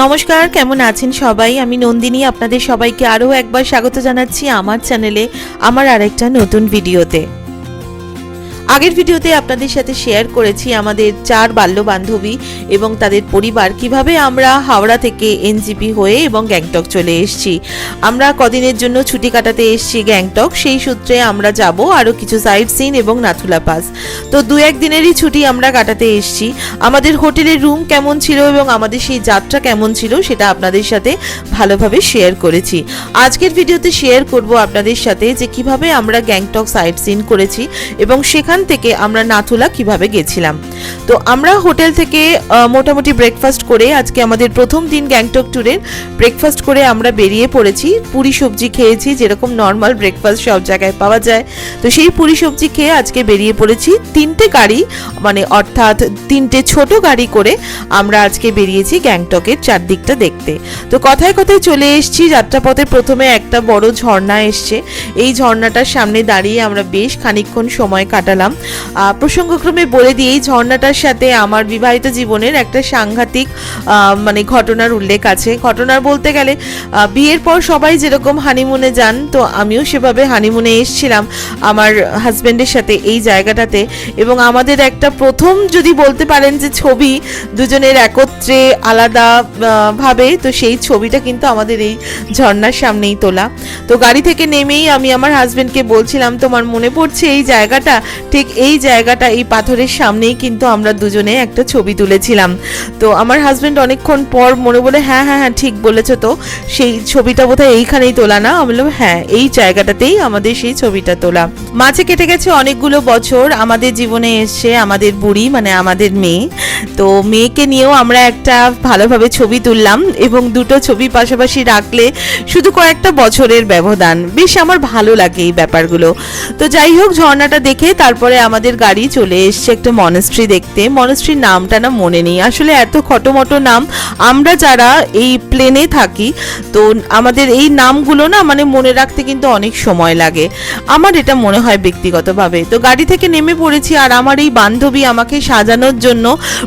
নমস্কার, কেমন আছেন সবাই? আমি নন্দিনী আপনাদের সবাইকে আরও একবার স্বাগত জানাচ্ছি আমার চ্যানেলে আমার আরেকটা নতুন ভিডিওতে। আগের ভিডিওতে আপনাদের সাথে শেয়ার করেছি আমাদের 4 বাল্য বান্ধবী এবং তাদের পরিবার কিভাবে আমরা হাওড়া থেকে এনজিপি হয়ে এবং গ্যাংটক চলে এসেছি। আমরা কদিনের জন্য ছুটি কাটাতে এসেছি গ্যাংটক, সেই সূত্রে আমরা যাব আরও কিছু সাইট সিন এবং নাথুলা পাস। তো 2-1 দিনেরই ছুটি আমরা কাটাতে এসেছি। আমাদের হোটেলের রুম কেমন ছিল এবং আমাদের সেই যাত্রা কেমন ছিল সেটা আপনাদের সাথে ভালোভাবে শেয়ার করেছি। আজকের ভিডিওতে শেয়ার করব আপনাদের সাথে যে কিভাবে আমরা গ্যাংটক সাইট সিন করেছি এবং সেখান থেকে আমরা নাথুলা কিভাবে গেছিলাম। তো আমরা হোটেল থেকে মোটামুটি ব্রেকফাস্ট করে আজকে আমাদের প্রথম দিন গ্যাংটক ট্যুরের ব্রেকফাস্ট করে আমরা বেরিয়ে পড়েছি। পুরি সবজি খেয়েছি, যেরকম নর্মাল ব্রেকফাস্ট সব জায়গায় পাওয়া যায়। তো সেই পুরি সবজি খেয়ে আজকে বেরিয়ে পড়েছি 3টে গাড়ি, মানে অর্থাৎ 3টে ছোট গাড়ি করে আমরা আজকে বেরিয়েছি গ্যাংটকের চারদিকটা দেখতে। তো কথায় কথায় চলে এসেছি যাত্রাপথে। প্রথমে একটা বড় ঝর্ণা এসছে, এই ঝর্ণাটার সামনে দাঁড়িয়ে আমরা বেশ খানিকক্ষণ সময় কাটালাম। প্রসঙ্গক্রমে বলে দিই, এই ঝর্ণাটার সাথে আমার বিবাহিত জীবনের একটা সাংঘাতিক মানে ঘটনার উল্লেখ আছে। ঘটনার বলতে গেলে বিয়ের পর সবাই যেরকম হানিমুনে যান, তো আমিও সেভাবে হানিমুনে এসেছিলাম আমার হাজব্যান্ডের সাথে এই জায়গাটাতে। এবং আমাদের একটা প্রথম যদি বলতে পারেন যে ছবি দুজনের একত্রে আলাদা ভাবে, তো সেই ছবিটা কিন্তু আমাদের এই ঝর্ণার সামনেই তোলা। তো গাড়ি থেকে নেমেই আমি আমার হাজব্যান্ডকে বলছিলাম, তোমার মনে পড়ছে এই জায়গাটা? ঠিক এই জায়গাটা, এই পাথরের সামনেই কিন্তু আমরা দুজনে একটা ছবি তুলেছিলাম। তো আমার হাজব্যান্ড অনেকক্ষণ পর মনে বলে, হ্যাঁ হ্যাঁ হ্যাঁ ঠিক বলেছো, তো সেই ছবিটা বোধহয় এইখানেই তোলা না? আমি বললাম হ্যাঁ, এই জায়গাটাতেই আমাদের সেই ছবিটা তোলা। মাঝে কেটে গেছে অনেকগুলো বছর, আমাদের জীবনে এসছে আমাদের বুড়ি, মানে আমাদের মেয়ে। তো মেয়েকে নিয়েও আমরা একটা ভালোভাবে ছবি তুললাম এবং দুটো ছবি পাশাপাশি রাখলে শুধু কয়েকটা বছরের ব্যবধান, বেশ আমার ভালো লাগে এই ব্যাপারগুলো। তো যাই হোক, ঝর্ণাটা দেখে তারপরে আমাদের গাড়ি চলে এসছে একটা মনেস্ট্রি দেখতে। মনেস্ট্রির নামটা না মনে নেই, আসলে এত খটোমটো নাম। আমরা যারা এই প্লেনে থাকি, তো আমাদের এই নামগুলো না মানে মনে রাখতে কিন্তু অনেক সময় লাগে, আমার এটা মনে হয় ব্যক্তিগতভাবে। তো গাড়ি থেকে নেমে পড়েছি, আর আমার এই বান্ধবী আমাকে সাজানোর জন্য,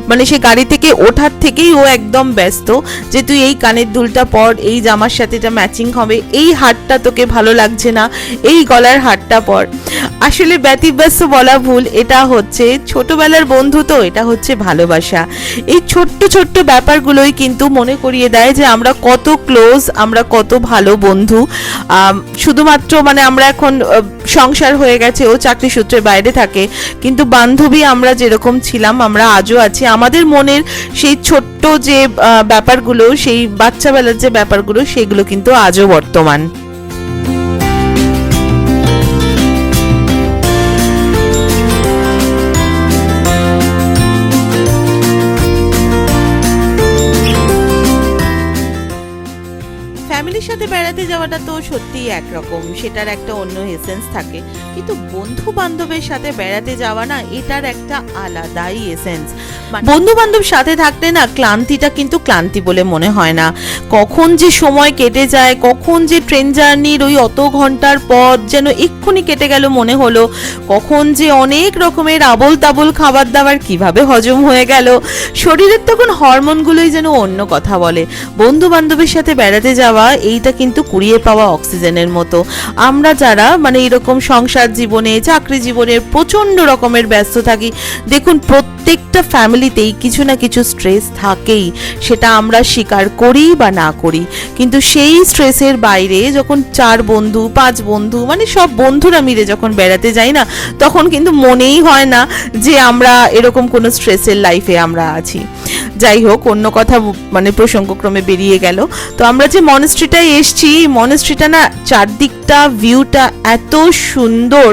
মানে সে গাড়ি থেকে ওঠার থেকেই ও একদম ব্যস্ত যে তুই এই কানের দুলটা পর, এই জামার সাথে এটা ম্যাচিং হবে, এই হারটা তোকে ভালো লাগছে না, এই গলার হারটা পর। আসলে ব্যতিব্যস্ত বলা ভুল, এটা হচ্ছে ছোটবেলার বন্ধু, তো এটা হচ্ছে ভালোবাসা। এই ছোট্ট ছোট্ট ব্যাপারগুলোই কিন্তু মনে করিয়ে দেয় যে আমরা কত ক্লোজ, আমরা কত ভালো বন্ধু। শুধুমাত্র মানে আমরা এখন সংসার হয়ে গেছে, ও চাকরি সূত্রে বাইরে থাকে, কিন্তু বান্ধবী আমরা যেরকম ছিলাম আমরা আজও আছি। আমাদের মনের সেই ছোট্ট যে ব্যাপারগুলো, সেই বাচ্চাবেলার যে ব্যাপারগুলো, সেগুলো কিন্তু আজও বর্তমান। ফ্যামিলির সাথে বেড়াতে যাওয়াটা তো সত্যিই একরকম, সেটার একটা অন্য এসেন্স থাকে, কিন্তু বন্ধু বান্ধবের সাথে বেড়াতে যাওয়া না, এটার একটা আলাদাই এসেন্স। বন্ধু বান্ধব সাথে থাকলে না ক্লান্তিটা কিন্তু ক্লান্তি বলে মনে হয় না। কখন যে সময় কেটে যায়, কখন যে ট্রেন জার্নির ওই অত ঘন্টার পথ যেন এক্ষুনি কেটে গেল মনে হলো, কখন যে অনেক রকমের আবোল তাবোল খাবার দাবার কিভাবে হজম হয়ে গেল, শরীরের তখন হরমোনগুলোই যেন অন্য কথা বলে। বন্ধু বান্ধবের সাথে বেড়াতে যাওয়া এইটা কিন্তু কুড়িয়ে পাওয়া অক্সিজেনের মতো। আমরা যারা মানে এরকম সংসার জীবনে, চাকরি জীবনে প্রচন্ড রকমের ব্যস্ত থাকি, দেখুন প্রত্যেকটা ফ্যামিলিতেই কিছু না কিছু স্ট্রেস থাকেই, সেটা আমরা স্বীকার করি বা না করি। কিন্তু সেই স্ট্রেসের বাইরে যখন 4 বন্ধু 5 বন্ধু মানে সব বন্ধুরা মিলে যখন বেড়াতে যাই না, তখন কিন্তু মনেই হয় না যে আমরা এরকম কোনো স্ট্রেসের লাইফে আমরা আছি। যাই হোক, অন্য কথা মানে প্রসঙ্গক্রমে বেরিয়ে গেল। তো আমরা যে মনেস্ট্রিটায় এসছি, মনেস্ট্রিটা না চারদিকটা ভিউটা এত সুন্দর,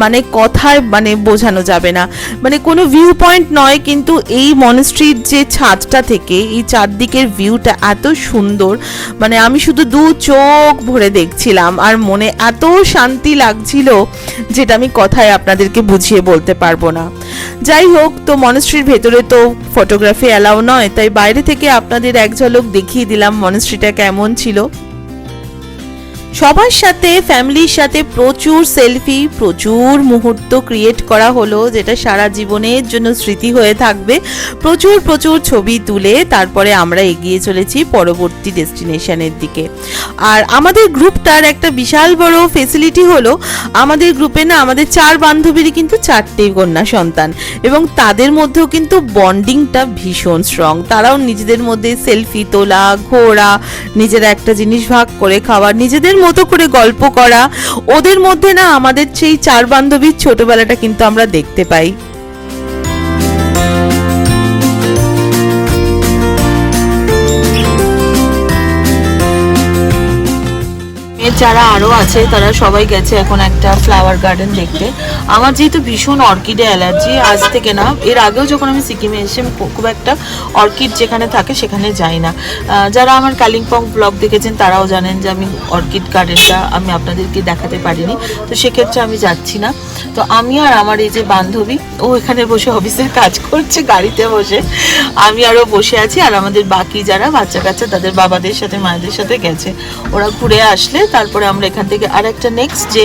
মানে কথায় মানে বোঝানো যাবে না। মানে কোনো ভিউ পয়েন্ট নয়, কিন্তু এই মনেস্ট্রির যে ছাদটা থেকে এই চারদিকের ভিউটা এত সুন্দর, মানে আমি শুধু 2 চোখ ভরে দেখছিলাম আর মনে এত শান্তি লাগছিল যেটা আমি কথায় আপনাদেরকে বুঝিয়ে বলতে পারবো না। যাই হোক, তো মনেস্ট্রির ভেতরে তো ফটোগ্রাফি অ্যালাউ নয়, তাই বাইরে থেকে আপনাদের এক ঝলক দেখিয়ে দিলাম মনেস্ট্রিটা কেমন ছিল। সবার সাথে ফ্যামিলির সাথে প্রচুর সেলফি, প্রচুর মুহূর্ত ক্রিয়েট করা হলো, যেটা সারা জীবনের জন্য স্মৃতি হয়ে থাকবে। প্রচুর প্রচুর ছবি তুলে তারপরে আমরা এগিয়ে চলেছি পরবর্তী ডেস্টিনেশনের দিকে। আর আমাদের গ্রুপটার একটা বিশাল বড় ফেসিলিটি হলো, আমাদের গ্রুপে না আমাদের 4 বান্ধবীরই কিন্তু 4টে কন্যা সন্তান, এবং তাদের মধ্যেও কিন্তু বন্ডিংটা ভীষণ স্ট্রং। তারাও নিজেদের মধ্যে সেলফি তোলা, ঘোরা, নিজেরা একটা জিনিস ভাগ করে খাওয়া, নিজেদের মতো করে গল্প করা, ওদের মধ্যে না আমাদের সেই 4 বান্ধবীর ছোটবেলাটা কিন্তু আমরা দেখতে পাই। যারা আরও আছে তারা সবাই গেছে এখন একটা ফ্লাওয়ার গার্ডেন দেখতে। আমার যেহেতু ভীষণ অর্কিডে অ্যালার্জি, আজ থেকে না, এর আগেও যখন আমি সিকিমে এসে খুব একটা অর্কিড যেখানে থাকে সেখানে যাই না। যারা আমার কালিম্পং ব্লগ দেখেছেন তারাও জানেন যে আমি অর্কিড গার্ডেনটা আমি আপনাদেরকে দেখাতে পারিনি, তো সেক্ষেত্রে আমি যাচ্ছি না। তো আমি আর আমার এই যে বান্ধবী, ও এখানে বসে অফিসের কাজ করছে গাড়িতে বসে, আমি আরও বসে আছি। আর আমাদের বাকি যারা বাচ্চা কাচ্চা তাদের বাবাদের সাথে মায়েদের সাথে গেছে, ওরা ঘুরে আসলে তারপরে আমরা এখান থেকে আর একটা নেক্সট যে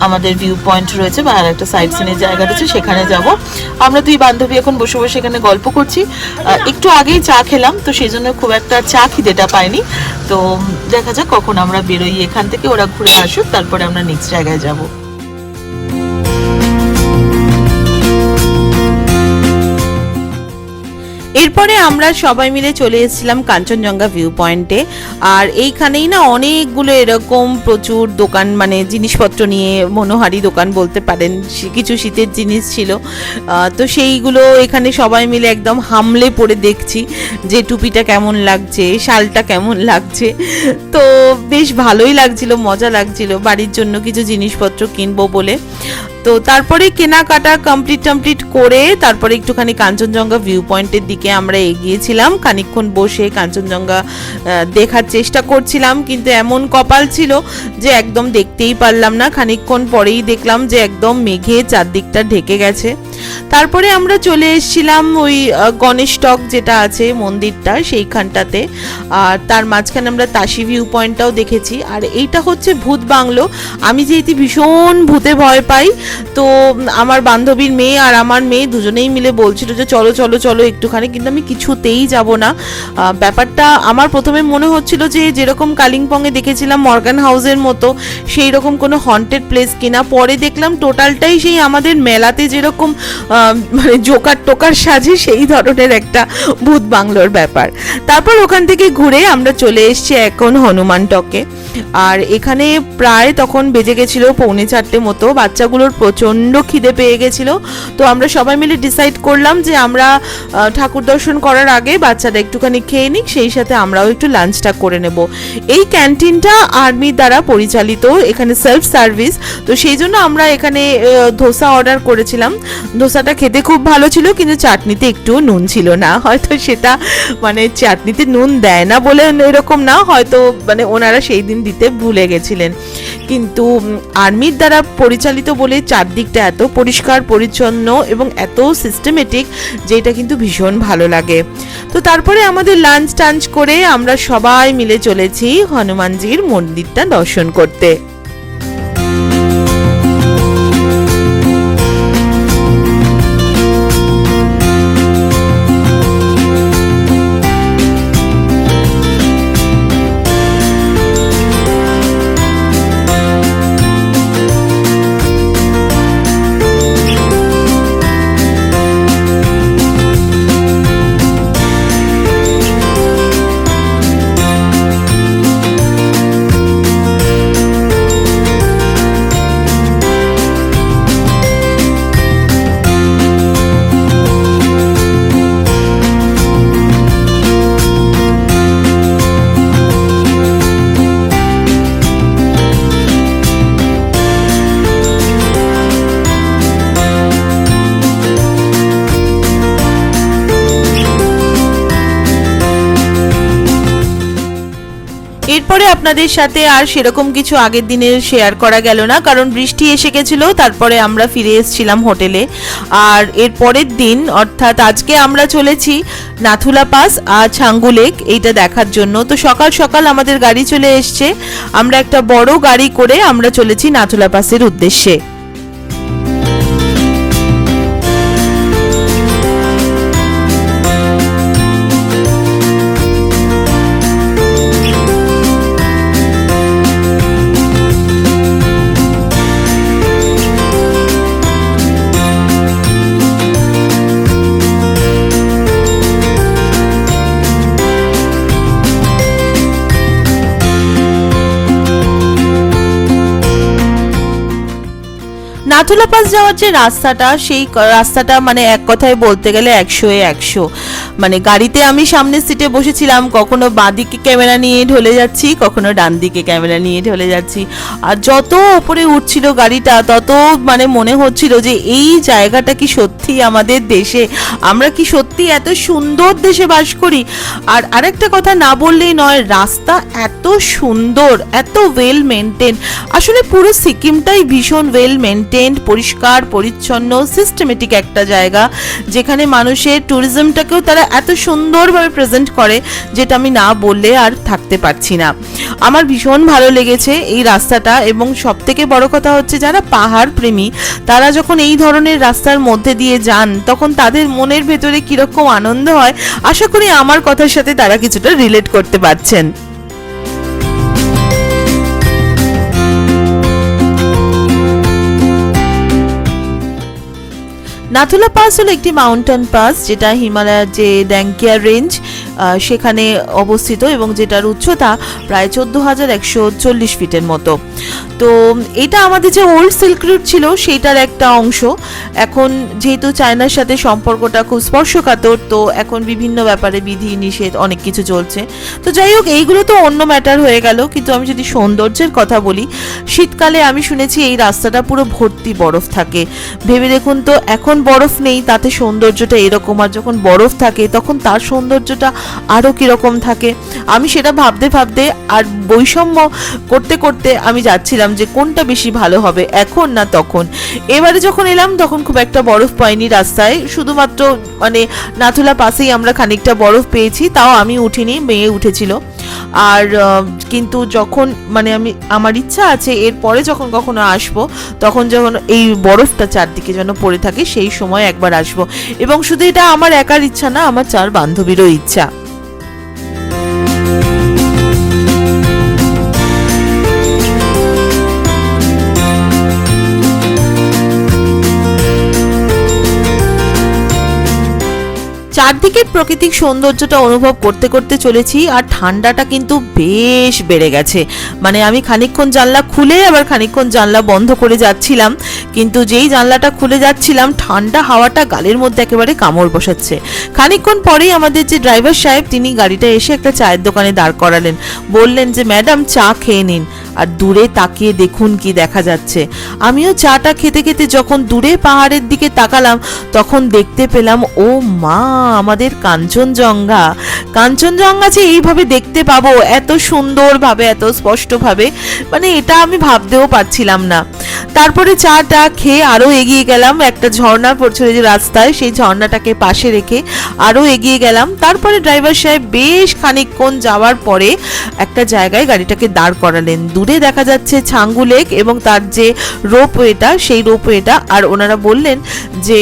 আমাদের ভিউ পয়েন্ট রয়েছে বা আর একটা সাইড সিনের জায়গা রয়েছে সেখানে যাব। আমরা 2 বান্ধবী এখন বসে বসে এখানে গল্প করছি। একটু আগেই চা খেলাম, তো সেই জন্য খুব একটা চা খিদেটা পাইনি। তো দেখা যাক কখন আমরা বেরোই এখান থেকে, ওরা ঘুরে আসুক, তারপরে আমরা নেক্সট জায়গায় যাব। এরপরে আমরা সবাই মিলে চলে এসেছিলাম কাঞ্চনজঙ্ঘা ভিউ পয়েন্টে। আর এইখানেই না অনেকগুলো এরকম প্রচুর দোকান, মানে জিনিসপত্র নিয়ে, মনোহারি দোকান বলতে পারেন, কিছু শীতের জিনিস ছিল। তো সেইগুলো এখানে সবাই মিলে একদম হামলে পড়ে দেখছি যে টুপিটা কেমন লাগছে, শালটা কেমন লাগছে। তো বেশ ভালোই লাগছিল, মজা লাগছিল বাড়ির জন্য কিছু জিনিসপত্র কিনবো বলে। তো তারপরে কেনাকাটা কমপ্লিট করে তারপরে একটুখানি কাঞ্চনজঙ্ঘা ভিউ পয়েন্টের দিকে আমরা এগিয়েছিলাম। খানিকক্ষণ বসে কাঞ্চনজঙ্ঘা দেখার চেষ্টা করছিলাম, কিন্তু এমন কপাল ছিল যে একদম দেখতেই পারলাম না। খানিকক্ষণ পরেই দেখলাম যে একদম মেঘে চারদিকটা ঢেকে গেছে। তারপরে আমরা চলে এসেছিলাম ওই গণেশ টক যেটা আছে মন্দিরটা সেইখানটাতে, আর তার মাঝখানে আমরা তাসি ভিউ পয়েন্টটাও দেখেছি। আর এইটা হচ্ছে ভূত বাংলো। আমি যেহেতু ভীষণ ভূতে ভয় পাই, তো আমার বান্ধবীর মেয়ে আর আমার মেয়ে দুজনেই মিলে বলছিল যে চলো চলো চলো একটুখানি, কিন্তু আমি কিছুতেই যাব না। ব্যাপারটা আমার প্রথমে মনে হচ্ছিল যে যেরকম কালিম্পংয়ে দেখেছিলাম মর্গান হাউসের মতো সেই রকম কোনো হন্টেড প্লেস কিনা। পরে দেখলাম টোটালটাই সেই আমাদের মেলাতে যেরকম মানে জোকার টোকার সাজে সেই ধরনের একটা ভূত বাংলোর ব্যাপার। তারপর ওখান থেকে ঘুরে আমরা চলে এসেছি এখন হনুমান টকে। আর এখানে প্রায় তখন বেজে গেছিল 3:45 মতো। বাচ্চাগুলোর প্রচণ্ড খিদে পেয়ে গেছিল, তো আমরা সবাই মিলে ডিসাইড করলাম যে আমরা ঠাকুর দর্শন করার আগে বাচ্চারা একটুখানি খেয়ে নিক, সেই সাথে আমরাও একটু লাঞ্চটা করে নেব। এই ক্যান্টিনটা আর্মির দ্বারা পরিচালিত, এখানে সেলফ সার্ভিস, তো সেই জন্য আমরা এখানে ধোসা অর্ডার করেছিলাম। ধোসাটা খেতে খুব ভালো ছিল, কিন্তু চাটনিতে একটু নুন ছিল না। হয়তো সেটা মানে চাটনিতে নুন দেয় না বলে এরকম না, হয়তো মানে ওনারা সেই দিন দিতে ভুলে গেছিলেন। কিন্তু আর্মির দ্বারা পরিচালিত বলে চারদিকটা এত পরিষ্কার পরিচ্ছন্ন এবং এত সিস্টেমেটিক যে এটা কিন্তু ভীষণ ভালো লাগে। তো তারপরে আমাদের লাঞ্চ টাঞ্চ করে আমরা সবাই মিলে চলেছি হনুমানজির মন্দিরটা দর্শন করতে। এরপরে আপনাদের সাথে আর সেরকম কিছু আগের দিনের শেয়ার করা গেল না, কারণ বৃষ্টি এসে গেছিল। তারপরে আমরা ফিরে এসেছিলাম হোটেলে। আর এর পরের দিন অর্থাৎ আজকে আমরা চলেছি নাথুলা পাস আর ছাঙ্গু লেক এইটা দেখার জন্য। তো সকাল সকাল আমাদের গাড়ি চলে এসছে, আমরা একটা বড় গাড়ি করে আমরা চলেছি নাথুলা পাসের উদ্দেশ্যে। নাথুলা পাস যাওয়ার যে রাস্তাটা, সেই রাস্তাটা মানে এক কথায় বলতে গেলে 100-এ 100। মানে গাড়িতে আমি সামনের সিটে বসেছিলাম, কখনো বাঁ দিকে ক্যামেরা নিয়ে ঢলে যাচ্ছি, কখনো ডান দিকে ক্যামেরা নিয়ে ঢলে যাচ্ছি। আর যত উপরে উঠছিল গাড়িটা, তত মানে মনে হচ্ছিল যে এই জায়গাটা কি সত্যি আমাদের দেশে, আমরা কি সত্যি এত সুন্দর দেশে বাস করি। আর আরেকটা কথা না বললেই নয়, রাস্তা এত সুন্দর, এত ওয়েল মেনটেন। আসলে পুরো সিকিমটাই ভীষণ ওয়েল মেনটেন, পরিষ্কার পরিচ্ছন্ন, সিস্টেমেটিক একটা জায়গা, যেখানে মানুষের ট্যুরিজমটাকেও তারা এত সুন্দরভাবে প্রেজেন্ট করে, যেটা আমি না বললে আর থাকতে পারছি না। আমার ভীষণ ভালো লেগেছে এই রাস্তাটা। এবং সব থেকে বড় কথা হচ্ছে, যারা পাহাড় প্রেমী তারা যখন এই ধরনের রাস্তার মধ্যে দিয়ে যান, তখন তাদের মনের ভেতরে কিরকম আনন্দ হয়, আশা করি আমার কথার সাথে তারা কিছুটা রিলেট করতে পারছেন। নাথুলা পাস হলো একটি মাউন্টেন পাস, যেটা হিমালয়ের যে ড্যাংকিয়ার রেঞ্জ সেখানে অবস্থিত, এবং যেটার উচ্চতা প্রায় 14,140 ফিটের মতো। তো এটা আমাদের যে ওল্ড সিল্ক রুট ছিল সেইটার একটা অংশ। এখন যেহেতু চায়নার সাথে সম্পর্কটা খুব স্পর্শকাতর, তো এখন বিভিন্ন ব্যাপারে বিধি নিষেধ অনেক কিছু চলছে। তো যাই হোক, এইগুলো তো অন্য ম্যাটার হয়ে গেল। কিন্তু আমি যদি সৌন্দর্যের কথা বলি, শীতকালে আমি শুনেছি এই রাস্তাটা পুরো ভর্তি বরফ থাকে। ভেবে দেখুন তো, এখন বরফ নেই, তাতে সৌন্দর্যটা এরকম, আর যখন বরফ থাকে তখন তার সৌন্দর্যটা আরো কিরকম থাকে। আমি সেটা ভাবতে ভাবতে আর বৈষম্য করতে করতে আমি যাচ্ছিলাম যে কোনটা বেশি ভালো হবে, এখন না তখন। এবারে যখন এলাম তখন খুব একটা বরফ পাইনি রাস্তায়, শুধুমাত্র মানে নাথুলা পাসেই আমরা খানিকটা বরফ পেয়েছি, তাও আমি উঠিনি, মেয়ে উঠেছিল। আর কিন্তু যখন মানে আমার ইচ্ছা আছে এরপরে যখন কখনো আসবো, তখন যখন এই বরফটা চারদিকে যেন পড়ে থাকে, সেই সময় একবার আসবো। এবং শুধু এটা আমার একার ইচ্ছা না, আমার 4 বান্ধবীরও ইচ্ছা। চারদিকের প্রাকৃতিক সৌন্দর্যটা অনুভব করতে করতে চলেছি। আর ঠান্ডাটা কিন্তু বেশ বেড়ে গেছে। মানে আমি খানিকক্ষণ জানলা খুলে আবার খানিকক্ষণ জানলা বন্ধ করে যাচ্ছিলাম, কিন্তু যেই জানলাটা খুলে যাচ্ছিলাম, ঠান্ডা হাওয়াটা গালের মধ্যে একেবারে কামড় বসাচ্ছে। খানিকক্ষণ পরেই আমাদের যে ড্রাইভার সাহেব, তিনি গাড়িটা এসে একটা চায়ের দোকানে দাঁড় করালেন, বললেন যে ম্যাডাম চা খেয়ে নিন। আর দূরে তাকিয়ে দেখুন কি দেখা যাচ্ছে। আমিও চাটা খেতে খেতে যখন দূরে পাহাড়ের দিকে তাকালাম, তখন দেখতে পেলাম, ও মা, আমাদের কাঞ্চনজঙ্ঘা। কাঞ্চনজঙ্ঘা যে এইভাবে দেখতে পাবো এত সুন্দরভাবে, এত স্পষ্টভাবে, মানে এটা আমি ভাবতেও পারছিলাম না। তারপরে চাটা খেয়ে আরো এগিয়ে গেলাম, একটা ঝর্ণা পড়ছিল যে রাস্তায়, সেই ঝর্ণাটাকে পাশে রেখে আরো এগিয়ে গেলাম। তারপরে ড্রাইভার সাহেব বেশ খানিকক্ষণ যাওয়ার পরে একটা জায়গায় গাড়িটাকে দাঁড় করালেন। দূরে দেখা যাচ্ছে ছাঙ্গু লেক এবং তার যে রোপওয়েটা, সেই রোপওয়েটা। আর ওনারা বললেন যে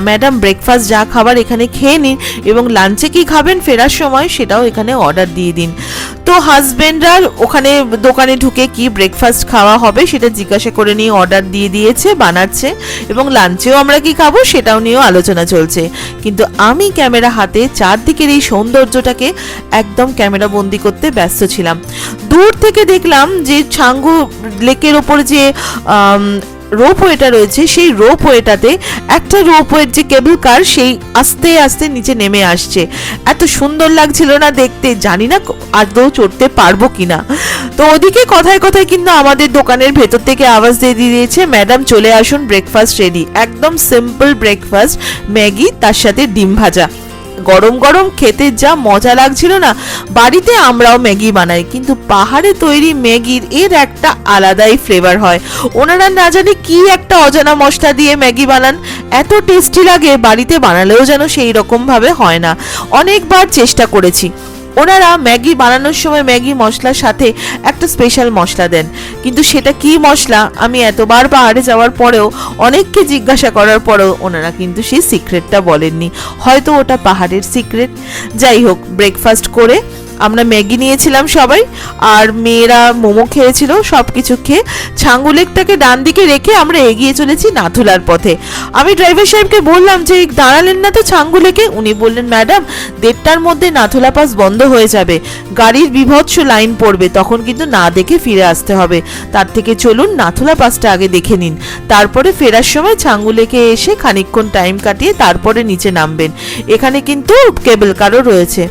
ম্যাডাম, ব্রেকফাস্ট যা খাবার এখানে খেয়ে নিন, এবং লাঞ্চে কি খাবেন ফেরার সময় সেটাও এখানে অর্ডার দিয়ে দিন। তো হাজবেন্ডরা ওখানে দোকানে ঢুকে কি ব্রেকফাস্ট খাওয়া হবে সেটা জিজ্ঞাসা করে নিয়ে অর্ডার দিয়ে দিয়েছে, বানাচ্ছে, এবং লাঞ্চেও আমরা কি খাবো সেটাও নিয়েও আলোচনা চলছে। কিন্তু আমি ক্যামেরা হাতে চারদিকের এই সৌন্দর্যটাকে একদম ক্যামেরা বন্দি করতে ব্যস্ত ছিলাম। দূর থেকে দেখলাম যে ছাঙ্গু লেকের ওপর যে রোপওয়েটা রয়েছে, সেই রোপওয়েটাতে একটা রোপওয়ের যে কেবল কার, সেই আস্তে আস্তে নিচে নেমে আসছে। এত সুন্দর লাগছিল না দেখতে, জানি না আদৌ চড়তে পারবো কিনা। তো ওদিকে কথায় কথায় কিন্তু আমাদের দোকানের ভেতর থেকে আওয়াজ দিয়ে দিয়েছে, ম্যাডাম চলে আসুন, ব্রেকফাস্ট রেডি। একদম সিম্পল ব্রেকফাস্ট, ম্যাগি, তার সাথে ডিম ভাজা। গরম গরম খেতে যা মজা লাগছিল না। বাড়িতে আমরাও ম্যাগি বানাই, কিন্তু পাহাড়ে তৈরি ম্যাগির এর একটা আলাদাই ফ্লেভার হয়। ওনারা না জানি কি একটা অজানা মশলা দিয়ে ম্যাগি বানান, এত টেস্টি লাগে, বাড়িতে বানালেও যেন সেই রকম ভাবে হয় না। অনেকবার চেষ্টা করেছি। ওনারা ম্যাগি বানানোর সময় ম্যাগি মশলার সাথে একটা স্পেশাল মশলা দেন, কিন্তু সেটা কি মশলা আমি এতবার পাহাড়ে যাওয়ার পরেও, অনেককে জিজ্ঞাসা করার পরেও ওনারা কিন্তু সেই সিক্রেটটা বলেননি। হয়তো ওটা পাহাড়ের সিক্রেট। যাই হোক, ব্রেকফাস্ট করে আমরা ম্যাগি নিয়েছিলাম সবাই, আর মেয়েরা মোমো খেয়েছিল। সব কিছু খেয়ে ছাঙ্গু লেকটাকে ডান দিকে রেখে আমরা এগিয়ে চলেছি নাথুলার পথে। আমি ড্রাইভার সাহেবকে বললাম যে দাঁড়ালেন না তো ছাঙ্গু লেকে? উনি বললেন, ম্যাডাম 1:30টার মধ্যে নাথুলা পাস বন্ধ হয়ে যাবে, গাড়ির বিভৎস লাইন পড়বে, তখন কিন্তু না দেখে ফিরে আসতে হবে। তার থেকে চলুন নাথুলা পাসটা আগে দেখে নিন, তারপরে ফেরার সময় ছাঙ্গু লেকে এসে খানিকক্ষণ টাইম কাটিয়ে তারপরে নিচে নামবেন। এখানে কিন্তু কেবল কারও রয়েছে।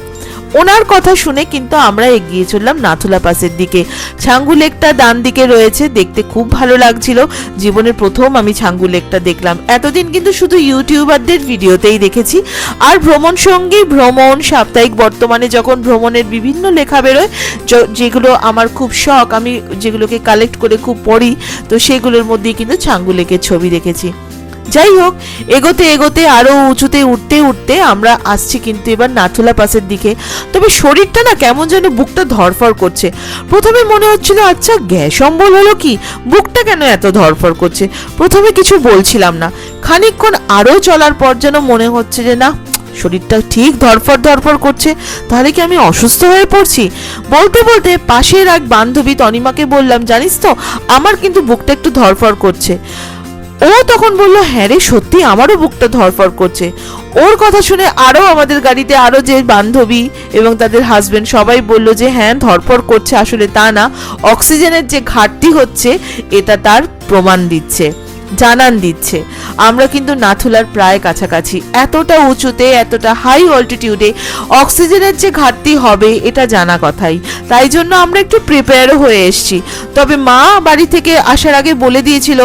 ওনার কথা শুনে কিন্তু আমরা এগিয়ে চললাম নাথুলা পাসের দিকে। ছাঙ্গু লেকটা ডান দিকে রয়েছে, দেখতে খুব ভালো লাগছিল। জীবনের প্রথম আমি ছাঙ্গু লেকটা দেখলাম। এতদিন কিন্তু শুধু ইউটিউবারদের ভিডিওতেই দেখেছি। আর ভ্রমণ সঙ্গী, ভ্রমণ সাপ্তাহিক, বর্তমানে যখন ভ্রমণের বিভিন্ন লেখা বেরোয়, যেগুলো আমার খুব শখ, আমি যেগুলোকে কালেক্ট করে খুব পড়ি, তো সেগুলোর মধ্যেই কিন্তু ছাঙ্গু লেকের ছবি দেখেছি। যাই হোক, এগোতে এগোতে আরো উঁচুতে উঠতে উঠতে আমরা আসছি কিন্তু এবার নাথুলা পাসের দিকে। তবে শরীরটা না কেমন যেন বুকটা ধরফর করছে। প্রথমে মনে হচ্ছিল আচ্ছা গ্যাস অম্বল হলো কি, বুকটা কেন এত ধরফর করছে। প্রথমে কিছু বলছিলাম না, খানিকক্ষণ আরো চলার পর যেন মনে হচ্ছে যে না, শরীরটা ঠিক ধরফর ধরফর করছে, তাহলে কি আমি অসুস্থ হয়ে পড়ছি? বলতে বলতে পাশের এক বান্ধবী তনিমাকে বললাম, জানিস তো আমার কিন্তু বুকটা একটু ধরফর করছে। ও তখন বলল, হ্যাঁ রে, সত্যি আমারও বুকটা ধরফর করছে। ওর কথা শুনে আরো আমাদের গাড়িতে আরো যে বান্ধবী এবং তাদের হাজবেন্ড সবাই বলল যে হ্যাঁ ধরফর করছে, আসলে তা না, অক্সিজেনের যে ঘাটতি হচ্ছে এটা তার প্রমাণ দিচ্ছে, জানান দিচ্ছে। আমরা কিন্তু নাথুলার প্রায় কাছাকাছি। এতটা উঁচুতে, এতটা হাই অল্টিটিউডে অক্সিজেনের যে ঘাটতি হবে এটা জানা কথাই, তাই জন্য আমরা একটু প্রিপেয়ারও হয়ে এসেছি। তবে মা বাড়ি থেকে আসার আগে বলে দিয়েছিল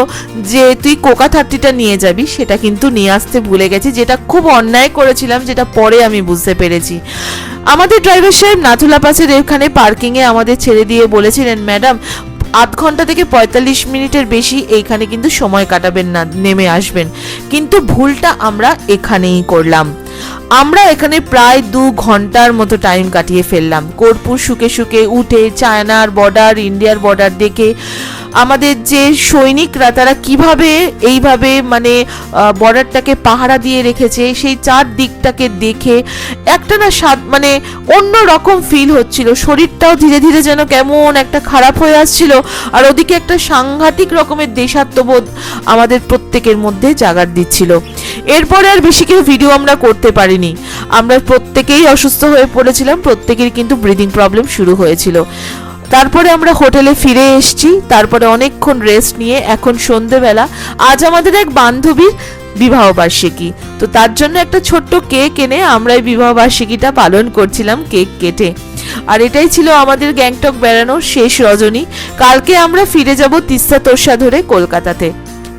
যে তুই কোকা 30টা নিয়ে যাবি, সেটা কিন্তু নিয়ে আসতে ভুলে গেছি, যেটা খুব অন্যায় করেছিলাম, যেটা পরে আমি বুঝতে পেরেছি। আমাদের ড্রাইভার সাহেব নাথুলা পাসের এখানে পার্কিংয়ে আমাদের ছেড়ে দিয়ে বলেছিলেন, ম্যাডাম 8 ঘন্টা থেকে 45 মিনিটের বেশি এইখানে কিন্তু সময় কাটাবেন না, নেমে আসবেন। কিন্তু ভুলটা আমরা এখানেই করলাম। আমরা এখানে প্রায় 2 ঘন্টার মতো টাইম কাটিয়ে ফেললাম। কর্পূর শুকে শুকে উঠে চায়নার বর্ডার, ইন্ডিয়ার বর্ডার দেখে, আমাদের যে সৈনিকরা তারা কিভাবে এইভাবে মানে বর্ডারটাকে পাহারা দিয়ে রেখেছে, সেই চারদিকটাকে দেখে একটা না মানে অন্য রকম ফিল হচ্ছিল। শরীরটাও ধীরে ধীরে যেন কেমন একটা খারাপ হয়ে আসছিল, আর ওদিকে একটা সাংঘাতিক রকমের দেশাত্মবোধ আমাদের প্রত্যেকের মধ্যে জাগার দিচ্ছিল। এরপরে আর বেশি কেউ ভিডিও আমরা করতে পারিনি। আমরা প্রত্যেকেই অসুস্থ হয়ে পড়েছিলাম, প্রত্যেকের কিন্তু ব্রিদিং প্রবলেম শুরু হয়েছিল। তারপরে আমরা হোটেলে ফিরে এসেছি, তারপরে অনেকক্ষণ রেস্ট নিয়ে এখন সন্ধেবেলা। আজ আমাদের এক বান্ধবীর বিবাহ বার্ষিকী, তো তার জন্য একটা ছোট্ট কেক এনে আমরা এই বিবাহ বার্ষিকীটা পালন করছিলাম কেক কেটে। আর এটাই ছিল আমাদের গ্যাংটক বেড়ানোর শেষ রজনী। কালকে আমরা ফিরে যাব তিস্তা তোর্ষা ধরে কলকাতাতে।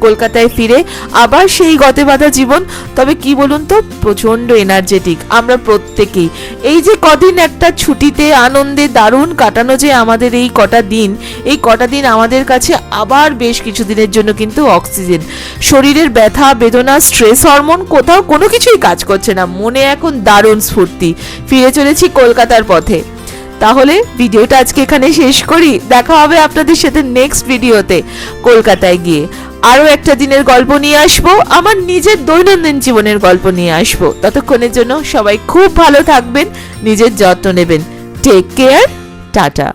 কলকাতায় ফিরে আবার সেই গতে বাঁধা জীবন। তবে কি বলুন তো, প্রচন্ড এনার্জেটিক আমরা প্রত্যেকেই। এই যে কদিন একটা ছুটিতে আনন্দে দারুণ কাটানো যে আমাদের এই কটা দিন আমাদের কাছে আবার বেশ কিছুদিনের জন্য কিন্তু অক্সিজেন। শরীরের ব্যথা বেদনা, স্ট্রেস হরমোন কোথাও কোনো কিছুই কাজ করছে না, মনে এখন দারুণ স্ফূর্তি। ফিরে চলেছি কলকাতার পথে। তাহলে ভিডিওটা আজকে এখানে শেষ করি। দেখা হবে আপনাদের সাথে নেক্সট ভিডিওতে। কলকাতায় গিয়ে আরো একটা দিনের গল্প নিয়ে আসবো, আমার নিজের দৈনন্দিন জীবনের গল্প নিয়ে আসবো। ততক্ষণের জন্য সবাই খুব ভালো থাকবেন, নিজের যত্ন নেবেন। Take care, tata.